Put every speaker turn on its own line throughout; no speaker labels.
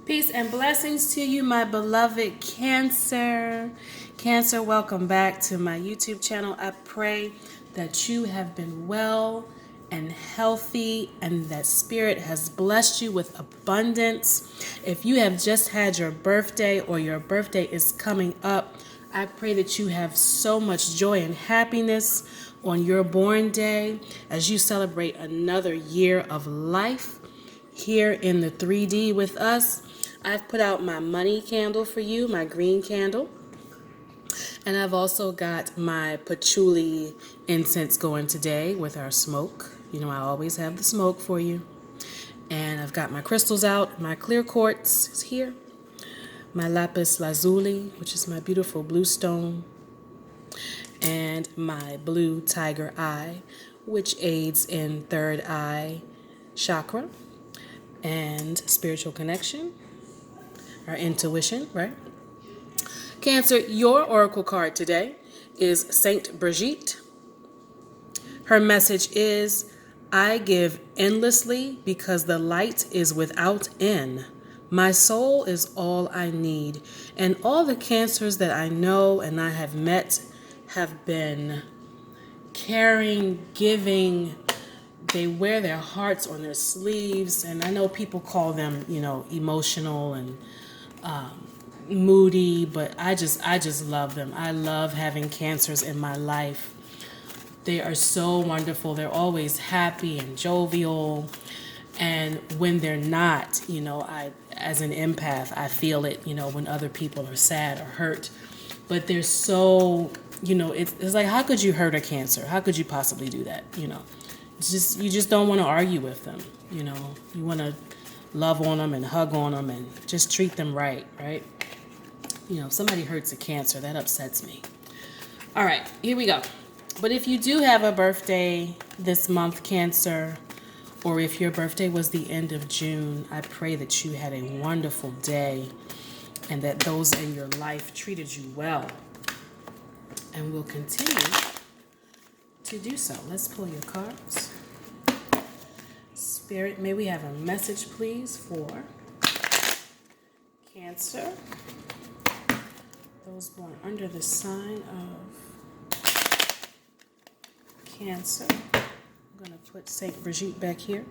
Peace and blessings to you, my beloved Cancer. Cancer, welcome back to my YouTube channel. I pray that you have been well and healthy and that Spirit has blessed you with abundance. If you have just had your birthday or your birthday is coming up, I pray that you have so much joy and happiness on your born day as you celebrate another year of life here in the 3D with us. I've put out my money candle for you, my green candle. And I've also got my patchouli incense going today with our smoke. You know, I always have the smoke for you. And I've got my crystals out. My clear quartz is here. My lapis lazuli, which is my beautiful blue stone. And my blue tiger eye, which aids in third eye chakra and spiritual connection. Our intuition, right? Cancer, your oracle card today is Saint Brigitte. Her message is, I give endlessly because the light is without end. My soul is all I need. And all the cancers that I know and I have met have been caring, giving. They wear their hearts on their sleeves. And I know people call them, emotional and moody, but I just love them. I love having cancers in my life. They are so wonderful. They're always happy and jovial. And when they're not, I, as an empath, I feel it, when other people are sad or hurt. But they're so, it's like, how could you hurt a cancer? How could you possibly do that? It's just, you just don't want to argue with them. You want to love on them and hug on them and just treat them right? If somebody hurts a cancer, that upsets me. All right, here we go. But if you do have a birthday this month, Cancer, or if your birthday was the end of June, I pray that you had a wonderful day and that those in your life treated you well and will continue to do so. Let's pull your cards. Spirit, may we have a message, please, for Cancer. Those born under the sign of Cancer. I'm going to put Saint Brigitte back here.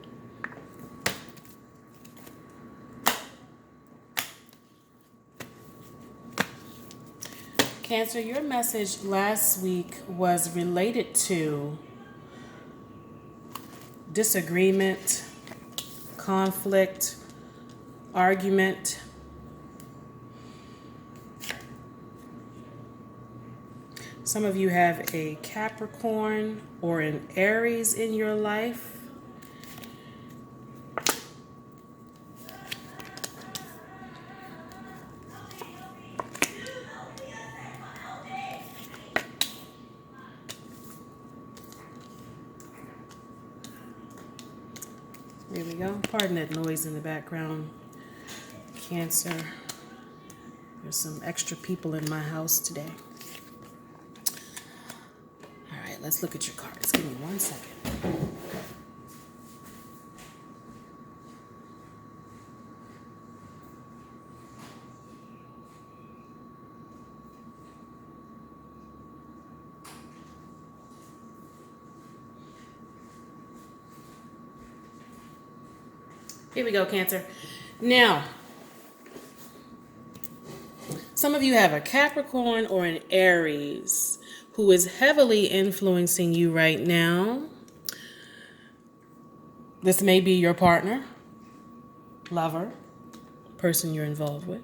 Cancer, your message last week was related to disagreement, conflict, argument. Some of you have a Capricorn or an Aries in your life. There we go. Pardon that noise in the background. Cancer. There's some extra people in my house today. Let's look at your cards. Give me 1 second. Here we go, Cancer. Now, some of you have a Capricorn or an Aries who is heavily influencing you right now. This may be your partner, lover, person you're involved with.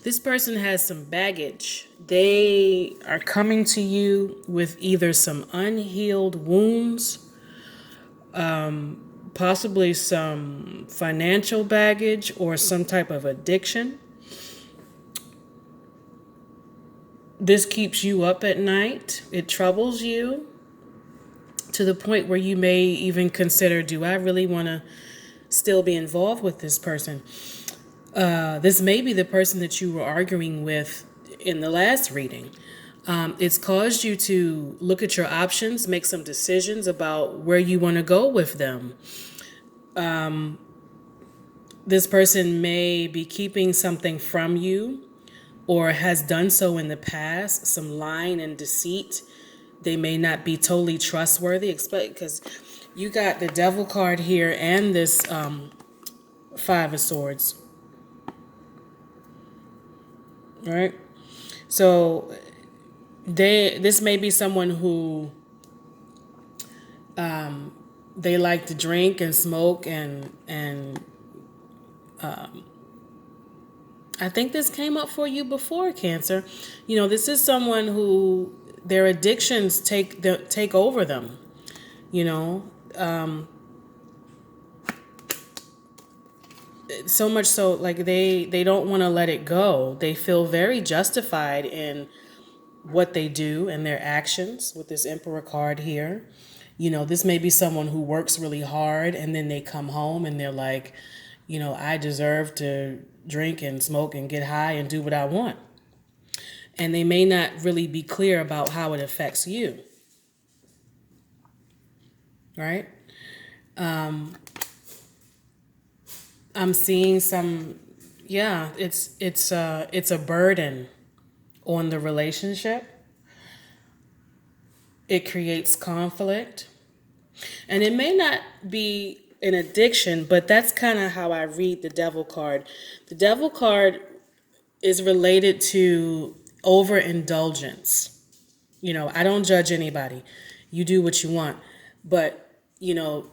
This person has some baggage. They are coming to you with either some unhealed wounds, possibly some financial baggage or some type of addiction. This keeps you up at night. It troubles you to the point where you may even consider, do I really want to still be involved with this person? This may be the person that you were arguing with in the last reading. It's caused you to look at your options, make some decisions about where you want to go with them. This person may be keeping something from you or has done so in the past, some lying and deceit. They may not be totally trustworthy, because you got the devil card here and this five of swords, right? So this may be someone who they like to drink and smoke and I think this came up for you before, Cancer. This is someone who their addictions take over them. You know, so much so, like they don't want to let it go. They feel very justified in what they do and their actions with this Emperor card here. This may be someone who works really hard and then they come home and they're like, I deserve to drink and smoke and get high and do what I want. And they may not really be clear about how it affects you. Right? I'm seeing some, yeah, it's a burden on the relationship. It creates conflict. And it may not be an addiction, but that's kind of how I read the devil card. The devil card is related to overindulgence. I don't judge anybody. You do what you want. But,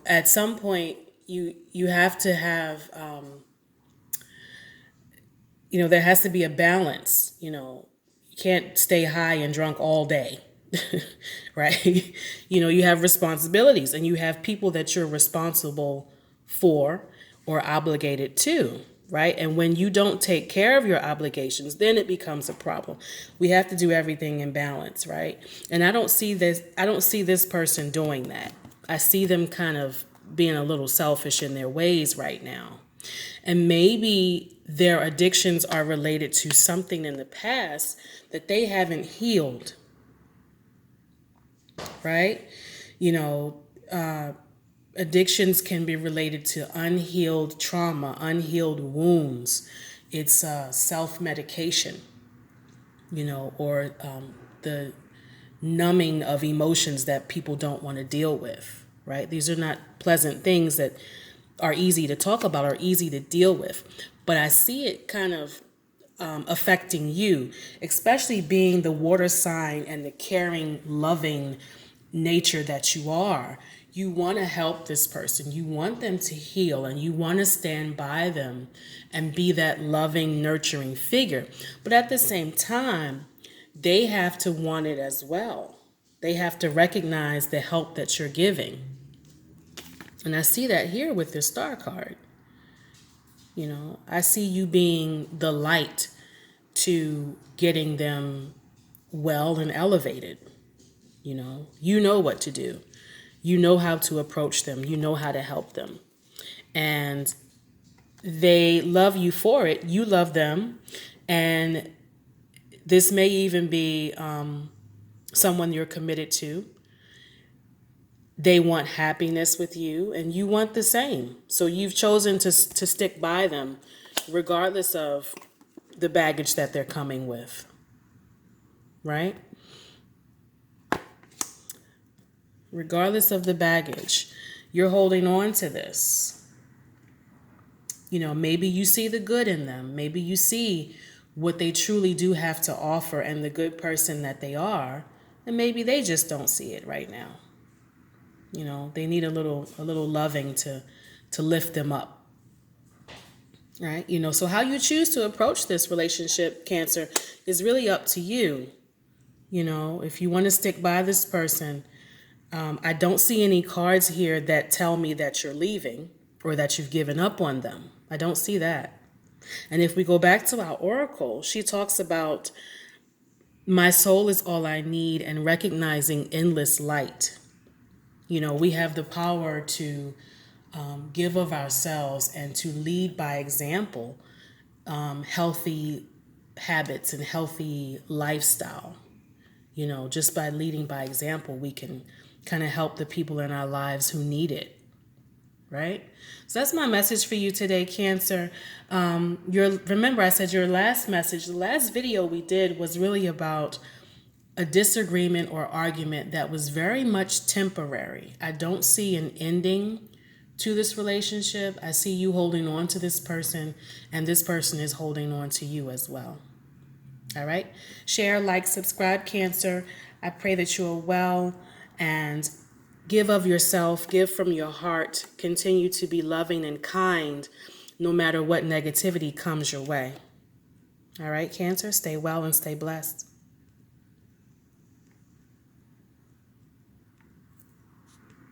at some point you have to have, there has to be a balance. You can't stay high and drunk all day. Right? You have responsibilities and you have people that you're responsible for or obligated to, right? And when you don't take care of your obligations, then it becomes a problem. We have to do everything in balance, right? And I don't see this person doing that. I see them kind of being a little selfish in their ways right now. And maybe their addictions are related to something in the past that they haven't healed. Right? Addictions can be related to unhealed trauma, unhealed wounds. It's self-medication, or the numbing of emotions that people don't want to deal with, right? These are not pleasant things that are easy to talk about or easy to deal with. But I see it kind of affecting you, especially being the water sign and the caring, loving nature that you are. You want to help this person. You want them to heal and you want to stand by them and be that loving, nurturing figure. But at the same time, they have to want it as well. They have to recognize the help that you're giving. And I see that here with this star card. I see you being the light to getting them well and elevated. You know what to do. You know how to approach them. You know how to help them. And they love you for it. You love them. And this may even be someone you're committed to. They want happiness with you and you want the same. So you've chosen to stick by them regardless of the baggage that they're coming with. Right? Regardless of the baggage, you're holding on to this. Maybe you see the good in them. Maybe you see what they truly do have to offer and the good person that they are. And maybe they just don't see it right now. They need a little loving to lift them up. Right? So how you choose to approach this relationship, Cancer, is really up to you. If you want to stick by this person, I don't see any cards here that tell me that you're leaving or that you've given up on them. I don't see that. And if we go back to our oracle, she talks about my soul is all I need and recognizing endless light. We have the power to give of ourselves and to lead by example, healthy habits and healthy lifestyle. You know, just by leading by example, we can kind of help the people in our lives who need it, right? So that's my message for you today, Cancer. Remember, I said your last message, the last video we did was really about a disagreement or argument that was very much temporary. I don't see an ending to this relationship. I see you holding on to this person, and this person is holding on to you as well. All right? Share, like, subscribe, Cancer. I pray that you are well, and give of yourself, give from your heart. Continue to be loving and kind no matter what negativity comes your way. All right, Cancer, stay well and stay blessed.